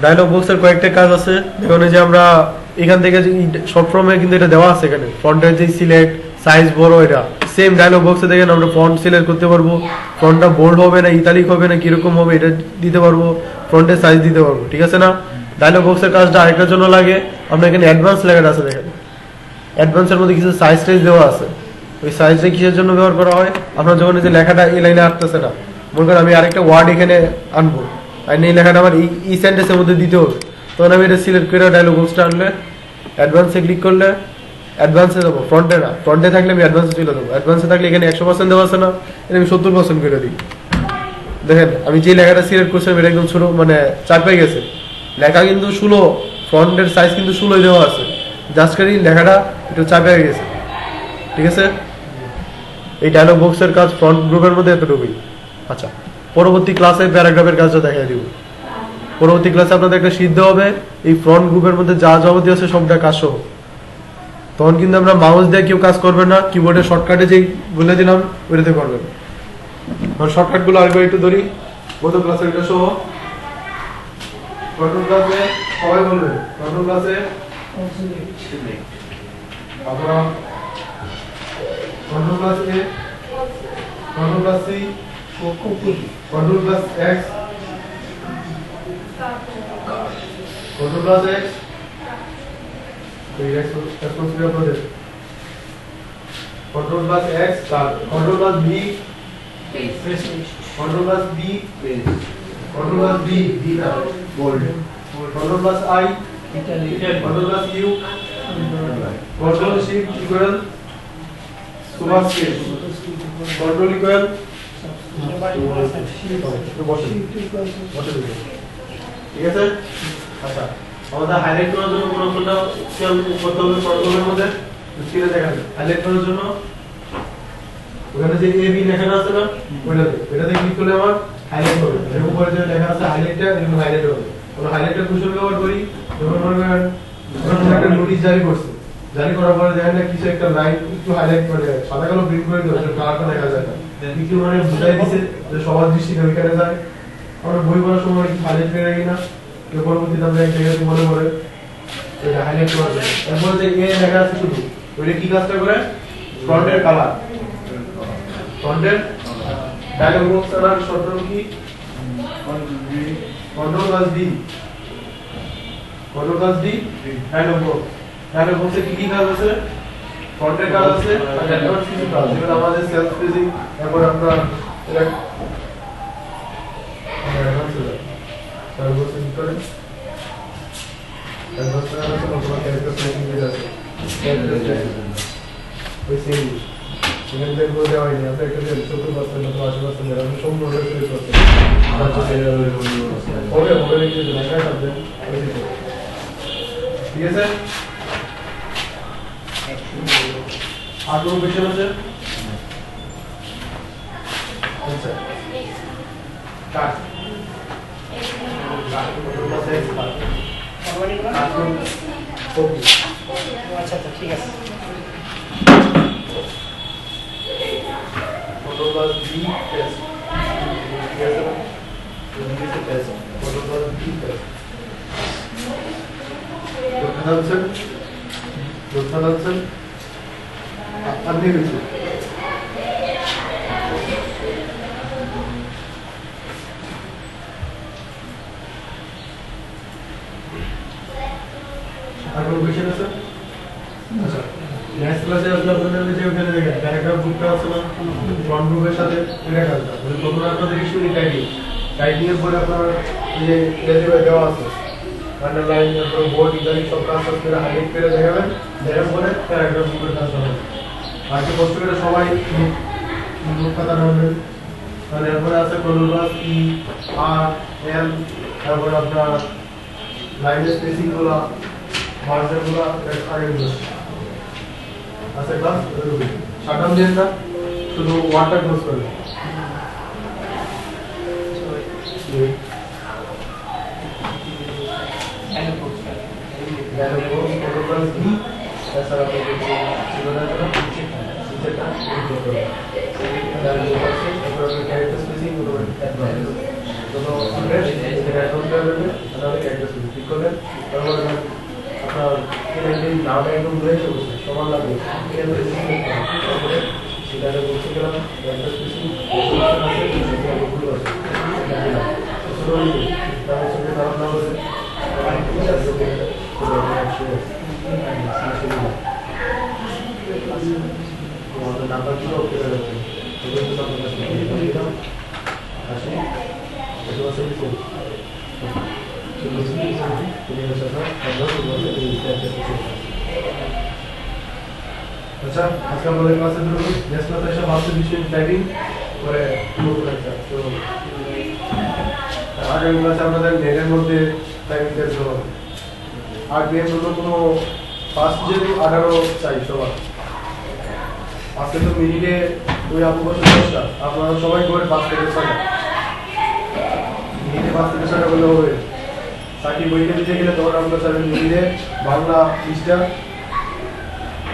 ডায়লগ বক্সের কয়েকটা কাজ আছে দেখুন যে আমরা এখান থেকে শর্ট ফর্মে কিন্তু এটা দেওয়া আছে এখানে ফন্টের যে সিলেক্ট সাইজ বড় এটা সেম ডায়লগ বক্সে দেখেন আমরা ফন্ট সিলেক্ট করতে পারবো ফন্টটা বোল্ড হবে না ইতালিক হবে না কিরকম হবে এটা দিতে পারবো ফন্টের সাইজ দিতে পারবো ঠিক আছে না ডায়লগ বক্সের কাজটা আরেকটার জন্য লাগে আমরা এখানে অ্যাডভান্স লেখাটা আছে দেখেন অ্যাডভান্সের মধ্যে কিছু সাইজ টাইজ দেওয়া আছে ওই সাইজটা কিসের জন্য ব্যবহার করা হয় আপনার যখন এই যে লেখাটা এই লাইনে আসতেছে না মনে করেন আমি আরেকটা ওয়ার্ড এখানে আনবো আর এই লেখাটা আমার এই সেন্টেন্সের মধ্যে দিতে হবে তখন আমি এটা সিলেক্ট করে ডায়লগ বক্সটা আনলে অ্যাডভান্সে ক্লিক করলে অ্যাডভান্সে দেবো ফ্রন্টে না ফ্রন্টে থাকলে আমি অ্যাডভান্সে চলে দেবো অ্যাডভান্সে থাকলে এখানে 100% দেওয়া আছে না এটা আমি 70% করে দিই দেখেন আমি যে লেখাটা সিলেক্ট করছিলাম এটা একদম ছোট মানে চাপে গেছে লেখা কিন্তু 16 ফন্টের সাইজ কিন্তু 16 দেওয়া আছে জাস্ট খালি লেখাটা একটু চাপে গেছে ঠিক আছে এই ডায়লগ বক্সের কাজ ফ্রন্ট গ্রুপের মধ্যে এতটুকুই আচ্ছা পরবর্তী ক্লাসে প্যারাগ্রাফের কাজটা দেখিয়ে দিব পরবর্তী ক্লাসে আপনাদের একটা শীট দেওয়া হবে এই ফ্রন্ট গ্রুপের মধ্যে যা যাবতীয় আছে সবটা কাজ সহ তখন কিন্তু আমরা মাউস দিয়ে কেউ কাজ করবে না কিবোর্ডের শর্টকাটে যে বলে দিলাম ওইটাতে করবেন শর্টকাট গুলো আরেকবার একটু ধরি গত ক্লাসে এটা সহ কন্ট্রোল ক্লাসে সবাই বলবেন কন্ট্রোল ক্লাসে আমরা control plus A control plus C control plus X control plus X control plus X, control plus B, control plus B, control plus B, bold, control plus I, control plus U, control shift equal superscript, control equal ঠিক আছে আচ্ছা আমাদের হাইলাইট করার জন্য কোন কোনটা করতে হবে কন্ট্রোলের মধ্যে স্ক্রিনে দেখাবে হাইলাইট করার জন্য ওখানে যে এ বি লেখা আছে না ওইটাতে ক্লিক করলে আমার হাইলাইট হবে এর উপরে যে লেখা আছে হাইলাইটটা এরকম হাইলাইট হবে আমরা হাইলাইটটা কুশল ব্যবহার করি যখন মনে করেন একটা নোটিশ জারি করার পরে দেখেন না কিছু একটা লাইন একটু হাইলাইট করে সাদা কালো প্রিন্ট করে দিও কালারটা দেখা যায় না একটু মানে বুঝাই দিছে যে সবার দৃষ্টিটা ওইখানে যায়। আমরা বই পড়ার সময় হাইলাইট করে রাখি না, কেউ পরবর্তীতে আমরা এক জায়গাতে মনে পড়ে এটা হাইলাইট করা যায়। এরপর যে এ লেখা আছে শুধু ওইটা কি কাজটা করে, ফ্রন্টের কালার, ফ্রন্টের dialog box colour short key control plus D, control plus D dialog box. Dialog বক্সে কি কি কাজ আছে, ফ্রন্টের কাজ আছে আর অ্যাডভান্স কিছু কাজ যেগুলো আমাদের সেলস পেজিং, তারপর আমরা এটা অ্যাডভান্স হলো ডায়ালগ বক্সের ভিতরে অ্যাডভান্স করা আছে অথবা ক্যারেক্টার সেটিং এর আছে ক্যারেক্টার ওই সেম সেখানে দেখবো দেওয়া হয়নি আমরা একটা 70% অথবা 80% এর আমি সম্পূর্ণ সিলেক্ট করতে হবে হবে লিখে দিলাম এটা শব্দ ঠিক আছে। আর কোনো কোশ্চেন আছে? আচ্ছা কাট আচ্ছা ঠিক আছে। Control plus D test. Control plus D test. Luthanalsen. আপনি কিছু আর কোনো কোশ্চেন আছে? আচ্ছা নেক্সট ক্লাসে আপনাদের যে ওখানে দেখেন প্যারাগ্রাফ বুকটা আছে না ফ্রন্ট গ্রুপের সাথে এটা কাজটা মানে প্রথমে আপনাদের ইস্যু টাইপিং, টাইপিং এর পরে আপনার এই যে রেজিউমে দেওয়া আছে আন্ডারলাইন তারপর বোল্ড ইত্যাদি সব কাজ করে হাইলাইট করে দেখাবেন, দেখার পরে প্যারাগ্রাফ বুকের কাজটা হবে। আর কি কষ্ট করে সবাই নোট খাতা নেবেন। তাহলে এরপরে আছে কন্ট্রোল প্লাস ই আর এল, তারপরে আপনার লাইনের স্পেসিং গুলো মার্জিন গুলো আগে আচ্ছা ক্লাস শাটডাউন দেন না, শুধু ওয়ানটা ক্লোজ করবেন। আপনার নামটা একদম রয়েছে সমান লাগবে সেটা বলতে গেলাম নাম্বার কি আচ্ছা আজকে আমাদের ক্লাসে ধরুন নেক্সট ক্লাসে এসে ভাবছে বিষয় টাইপিং করে নতুন একটা তো আগামী ক্লাসে আমাদের নেটের মধ্যে টাইপিং টেস্ট হবে। আর বিএম জন্য কোনো ফার্স্ট যে 18 চাই সবার আজকে তো মিনিটে ওই আপু বসে 10টা আপনারা সবাই করে 5 থেকে 6টা মিনিটে 5 থেকে 6টা করলে হবে। চাকরি পরীক্ষা দিতে গেলে তখন আমরা চাইবেন মিনিটে বাংলা 20টা,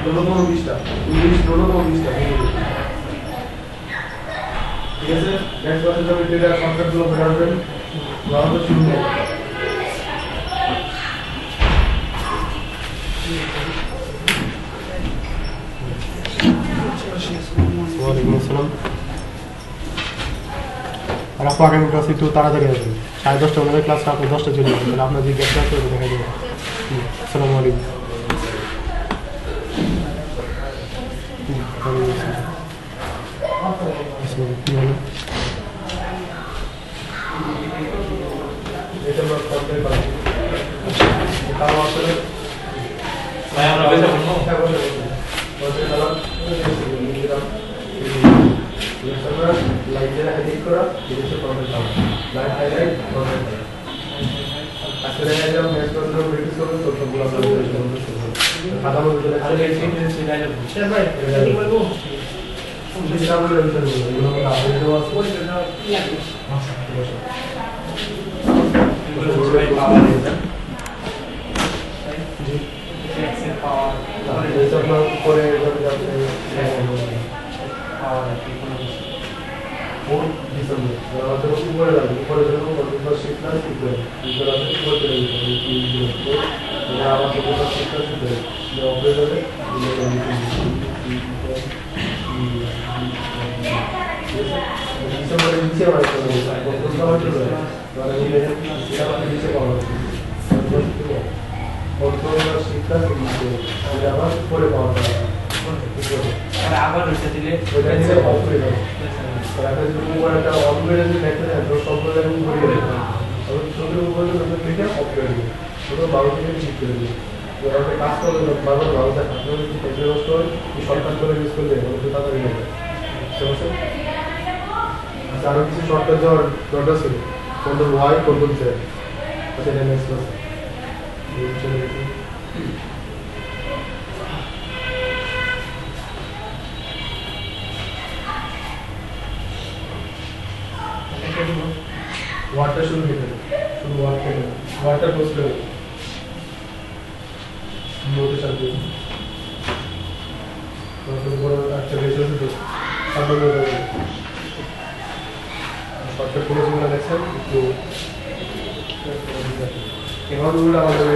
ন্যূনতম 20টা, ইংলিশ ন্যূনতম 20টা। ঠিক আছে, নেক্সট ক্লাসে যখন এটা শর্টকাটগুলো বোঝাবেন আমরা শুরু করব। ওয়ালাইকুম আসসালাম। আর আপু আগামী ক্লাসে একটু তাড়াতাড়ি আসবেন, 10:30 ওনাদের ক্লাসটা আপনি 10টা চলে যাবেন, তাহলে আপনার যে গ্যাপটা আছে ওটা দেখা যাবে। আসসালামু আলাইকুম। কি হলো এটা আমরা করতে পারি তাও আসলে ভাই আমরা বেঁচে পড়বো লাইট যেটা হাইলাইট করা এটা প্রবলেম হবে লাইট হাইলাইট প্রবলেম হবে আসলে এটা মেস করতে হবে রিডিউস করতে তো সবগুলো আমরা খাতা মধ্যে আগে সিনটেন্স এটা বুঝছে ভাই কি বলবো সেটা আমরা রিভিশন করব এগুলো আমরা আপডেট দেওয়া আছে ওই জন্য কি লাগবে আচ্ছা ঠিক আছে এগুলো সবাই পাওয়ার এটা জি এক্সেল পাওয়ার তাহলে এটা আমরা পরে যাবে পাওয়ার কি কোনো 4 ডিসেম্বর আমাদের উপরে লাগবে উপরে জন্য কতগুলো শিফট না শিফট হবে উপরে আছে উপরে চলে যাবে এটা আবার কতগুলো শিফট না শিফট হবে এটা উপরে যাবে ডিসেম্বরে নিচে আমার চলে যাবে কতগুলো আমার চলে যাবে তাহলে এই এটা আমাদের নিচে পাওয়া যাবে কতগুলো শিফট না শিফট হবে এটা আবার উপরে পাওয়া যাবে আর আবার ওইটা দিলে ওইটা দিলে অফ হয়ে যাবে তাহলে যদি উপরে একটা অন করে যদি দেখতে দেন তো সবগুলো আমি উপরে দিয়ে দেবো তবে ছোটোর উপরে নতুন লিখে অফ করে দেবো ছোটো 12 থেকে ঠিক করে দেবো একটা কাজ করলে বারবার 12 টা আপনার যদি পেজে বসতে হয় শর্টকাট করে ইউজ করলে একটু তাড়াতাড়ি হবে সমস্যা আচ্ছা আরও কিছু শর্টকাট যাওয়ার দরকার ছিল কন্ট্রোল ওয়াই কন্ট্রোল জেড আচ্ছা এটা নেক্সট চলে গেছি ওয়াটার শুরু কেটে শুরু ওয়াট কেটে ওয়াটার পোস্ট করে নোটে সাথে তারপর বড় একটা রেশো শুধু সামনে দেবে শর্টকাট করে যেগুলো দেখছেন একটু এবার ওগুলো আমাদের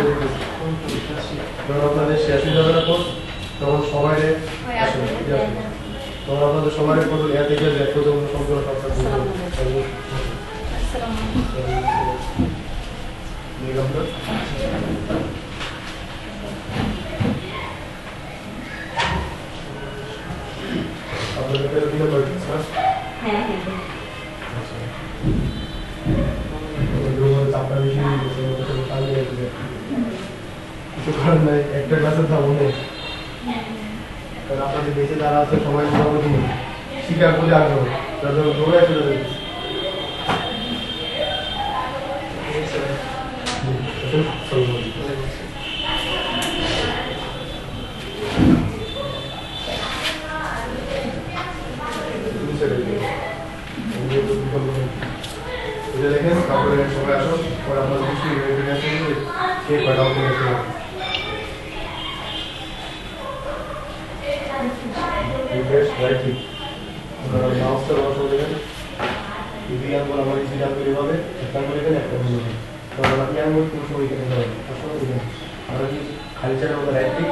যখন আপনাদের শেষ হয়ে যাবে না কোর্স তখন সবাই তখন আপনাদের সবাই কন্ট্রোল এ থেকে যে পর্যন্ত সম্পূর্ণ আপনাদের দিনে পড়ছে হ্যাঁ চাপটা বেশি কিছু করার নাই একটা ক্লাসের দাম নেই কারণ আপনাদের দেশে যারা আছে সবাই মোটামুটি শিকার করে আগ্রহ তাদের দৌড়ে চলে যাবে দেখেন তারপরে সবাই আসুন পরে আপনাদের কিছু কে কয়টা রিফ্রেশ রাইট ক্লিক আপনারা মাউসটা বসাতে দেবেন যদি আঙ্গুল আমার এই আঙ্গুল এভাবে একটা আঙ্গুল এখানে একটা আঙ্গুল এখানে তখন আপনি আঙ্গুল কোন সময় এখানে যাবেন আসলে দেখেন আমরা কি খালি চারের মধ্যে রাইট ক্লিক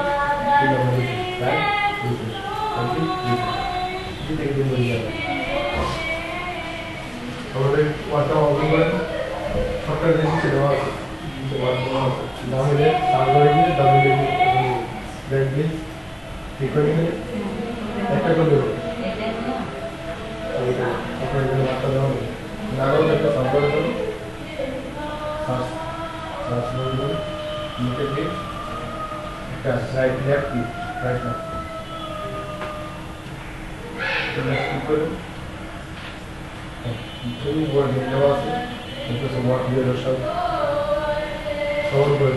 তিন নম্বর right refresh right click refresh থেকে তিন বলে যাবে আমাদের ওয়ার্ডটা ওপেন করেন সবটা রেজিস্ট্রি দেওয়া আছে নাম হলে সার্ভারে গিয়ে ডাব্লিউ রাইট ক্লিক রিকোয়ারমেন্ট একটা করে দেবো আপনার এখানে বার্তা দেওয়া হবে নাগরিক একটা সার্ভারে দেবো সার্চ সার্চ করুন নিচে গিয়ে একটা রাইট লেফট ক্লিক রাইট না ক্লিক করুন তুমি ওয়ার্ড নিয়ে দেওয়া আছে এটা ওয়ার্ড দিয়ে সব সহজ করে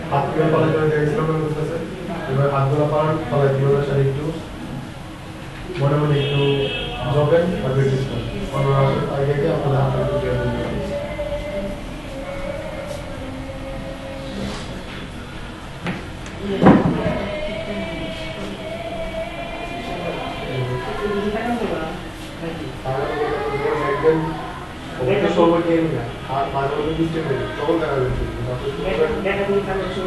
হাতগুলো পালা করে দেখছিলাম বুঝতেছে এবার হাতগুলো পালান পালাই দিবেন সাথে একটু মনে মনে একটু জবেন আর ব্রিটিশ করেন আগে আপনাদের হাতে একটু দিয়ে দেবেন আর মাঝে মধ্যে মিস্টেক হয়ে তখন দেখা যাচ্ছে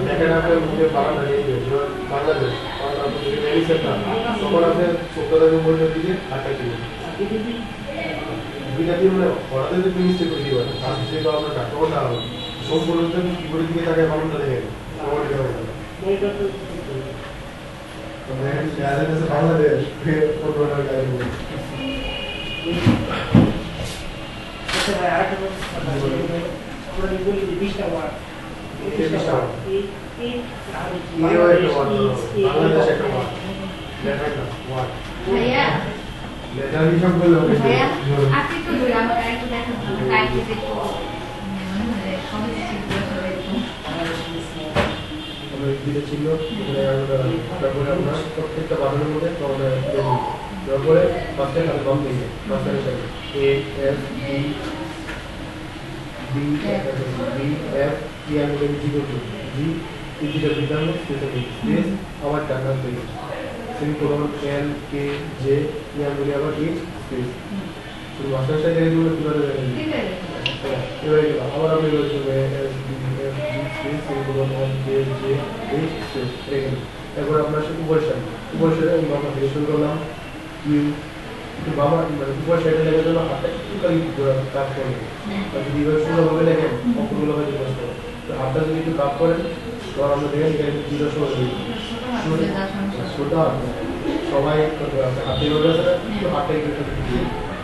দেখেন আপনার মুখে বাগানটা নিয়ে বাংলাদেশ তখন আপনি চোখটা বলতে দিকে আটটা ছিল দুইটা দিয়ে মানে পড়াতে যদি মিস্টেক করে দিবেন আর মিস্টেক আপনার তখন না হবে সম্পূর্ণ কিবোর্ডের দিকে তাকে বাগানটা দেখে তখন এটা হবে বাংলাদেশ ভাইয়া আপনি তো দূরে আমাকে একটু দেখান কাইটে দেখো ছিল তারপরে আপনার প্রত্যেকটা বাদনের মধ্যে তারপরে পাঁচটা কালে বাম দিকে মাঝখানে side A F D B B F E এর মধ্যে জিরো টু জি তিনটা বিধান স্পেস আবার ডাটা থেকে semicolon L K J E এর মধ্যে আবার এইচ স্পেস শুধু মাস্টার সাইড থেকে দিলে কিভাবে দেখেন ঠিক আছে এবারে আবার আপনি বলছেন S B F G space semicolon L K J H space এখানে এরপর আপনার সাথে উপরের সাইড আমরা থেকে শুরু করলাম ইউ একটু বাবা মানে উপরের সাইডে লেখার জন্য হাতটা একটু খালি কাজ করবে আর যদি এবার সুন্দরভাবে লেখেন অঙ্কগুলো হয়তো কষ্ট হবে তো হাতটা যদি একটু কাজ করেন তো আমরা দেখেন এখানে জিরো সময় ছোটা সবাই হাতে রোড আছে না কিন্তু হাতটা একটু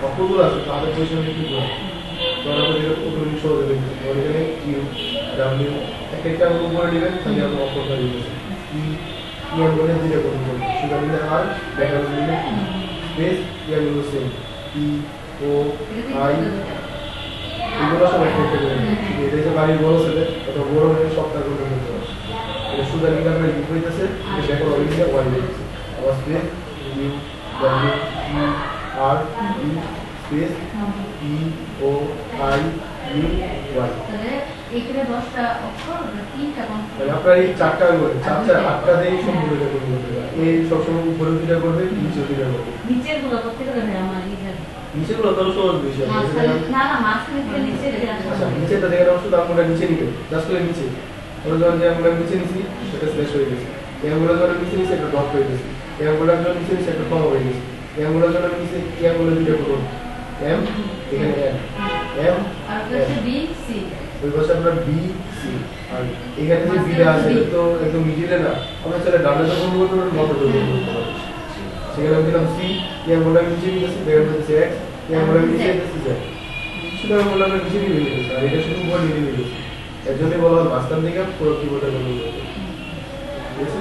অঙ্কগুলো আছে তো হাতের পজিশনে একটু করে তো আমরা যেটা ওগুলো সহজ হবে এখানে ইউ ডাব্লিউ একটা উপরে নেবেন তাহলে আমরা অঙ্কটা দিয়েছি ইয়ার মধ্যে দুইটা করব সুতরাং নিলে আর ব্যাকআপ নিলে বেস ইয়ার মধ্যে সেম ই ও আই এগুলো সব একটা একটা করে এটা যে বাড়ির বড় ছেলে অত বড় হয়ে সপ্তাহ করে করতে হবে এটা সুতরাং নিলে আমরা লিখ হইতেছে এটা ব্যাকআপ নিলে ওয়াই হইতেছে আবার space U W E R E space E O I U Y তাহলে এখানে 10টা অক্ষর না 3টা মানে আপনার এই চারটা করে চারটা আটটা দিয়ে সম্পূর্ণ এটা করতে হবে এই সবসময় উপরে দুইটা করবে নিচে দুইটা করবে নিচের গুলো করতে গেলে ভাই আমার লিখে নিচে গুলো তো সহজ বিষয় না না মাঝখানে থেকে নিচে রেখে আচ্ছা নিচেটা দেখে নাও শুধু আমরা নিচে নিবে জাস্ট করে নিচে আমরা যখন যে আমরা নিচে নিছি সেটা স্ল্যাশ হয়ে গেছে এই আঙ্গুলো যখন নিচে নিছি এটা ডট হয়ে গেছে এই আঙ্গুলো যখন নিচে নিছি এটা কমা হয়ে গেছে এই আঙ্গুলো যখন নিচে এই আঙ্গুলো দুইটা করুন এম এখানে এম আর হচ্ছে বি সি ওই পাশে আপনার বি সি আর এখানে যে বিটা আছে এটা তো একদম মিডিলে না আমরা চলে ডানে তো কোন করতে পারি মতো তো করতে পারি সেখানে আমি দিলাম সি ইয়ার মোটা নিচে নিয়েছি দেখেন হচ্ছে এক্স ইয়ার মোটা নিচে নিয়েছি জেড সেটা আমরা বললাম নিচে নিয়ে নিয়েছি আর এটা শুধু উপর নিয়ে নিয়েছি এর জন্যই বলা হয় মাস্টার দিকে পুরো কিবোর্ডে বলে ঠিক আছে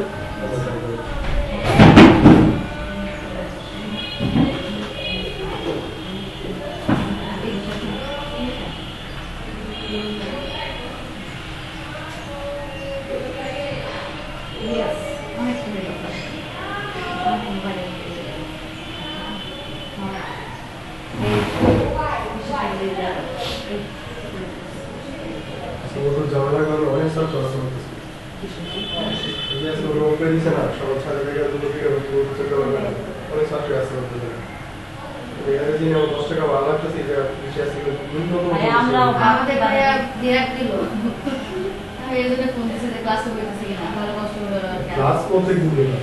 Yes, অনেক সুন্দর কথা। অনেক ভালো। সমস্ত ঝামেলার কারণে অনেক স্যার চলাচল করতেছে এই আসলে ওরা ওপরে দিচ্ছে না সব ছাড়ে থেকে দুটো থেকে চলতে পারবে না অনেক ছাত্র আছে ওদের এখানে দিনে 10 টাকা ভালো লাগতেছে এটা বিষয় আছে আমরা আমাদের বাইরে ডিরেক্ট দিল আমি এই জন্য ফোন দিয়েছি যে ক্লাস করতেছি কিনা তাহলে কষ্ট করে ক্লাস করতে ঘুরে না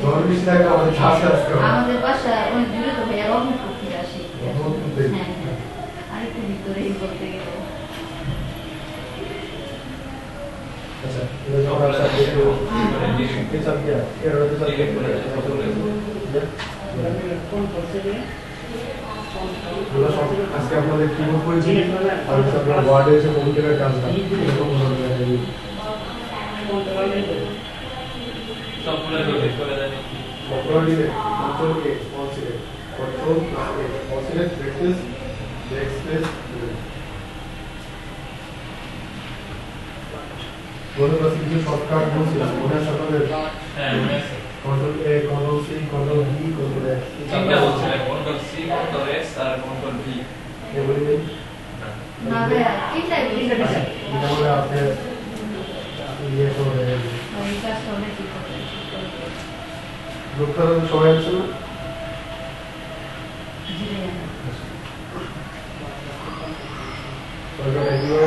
ঝড় বৃষ্টি থাকে আমাদের ক্লাসে আসতে হবে আমাদের বাসা অনেক দূরে তো ভাইয়া রহমতপুর থেকে আসি রহমতপুর হ্যাঁ আরেকটু ভিতরেই বলতে গেলে আচ্ছা এটা যখন আসা দেখো এই সব কি এর হতে সব কি ফোন করতে দিয়ে আমরা সব আজকে আপনাদের কিবোর্ড করেছি আর আপনার ওয়ার্ডে এসে কম্পিউটারের কাজটা এরকম ধরনের সবগুলো দিবে করে দেন control delete control a all select control plus a all select backspace backspace বড় কাছে কিছু শর্টকাট বলছি মনে আছে আপনাদের হ্যাঁ control a control c control v control x তিনটা হচ্ছে কন্ট্রোল সি কন্ট্রোল এস আর কন্ট্রোল ভি এগুলি না ভাইয়া তিনটাই এটা বলে আপনি ইয়ে করে এই কাজটা অনেক ঠিক করে গ্রুপটা সবাই আছে না জি ভাইয়া সরকার এগুলো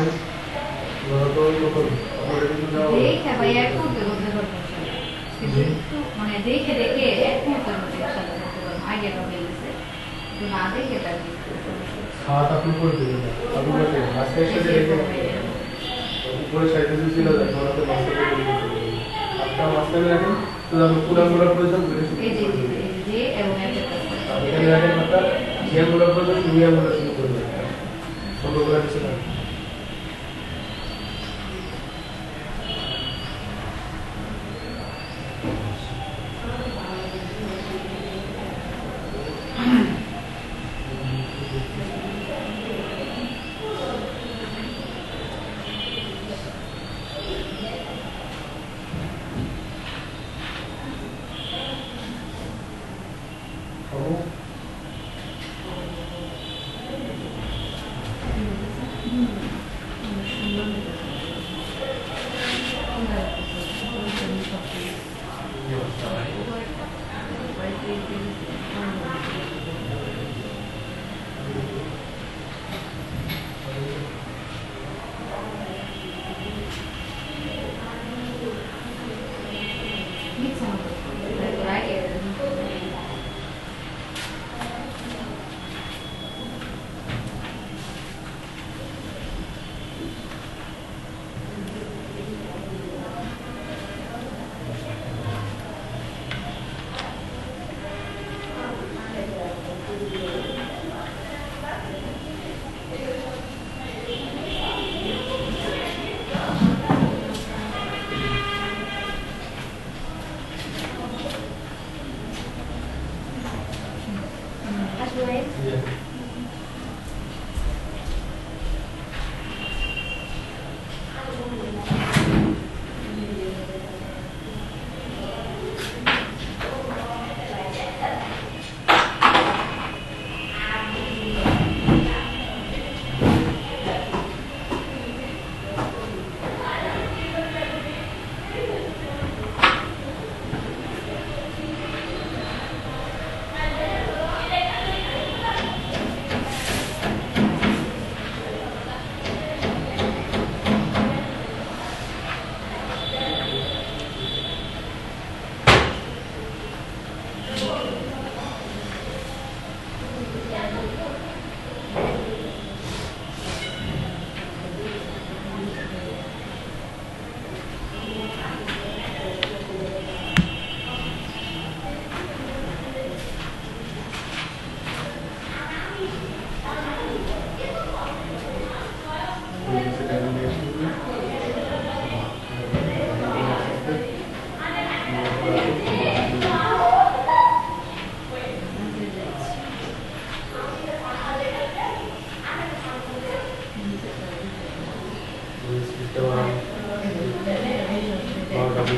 দেখে ভাইয়া এক মুহূর্তে করতে পারবো কিন্তু মানে দেখে দেখে এক মুহূর্তের মধ্যে ইনশাআল্লাহ করতে পারবো আইডিয়াটা হয়ে গেছে তো না দেখে তার খাওয়া আপনি করে দেবেন আপনি বলতে আজকে এসে দেখে উপরে সাইডে যদি ছিল তাহলে তো মাস্টার করে দিতে আপনার মাস্টারে রাখেন তো আপনি পুরাগুলো প্রয়োজন করে এই যে এবং একটা এখানে রাখেন আপনার জিয়াগুলো প্রয়োজন মিয়াগুলো শুরু করবেন ছোটগুলো কিছু না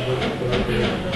করবেন।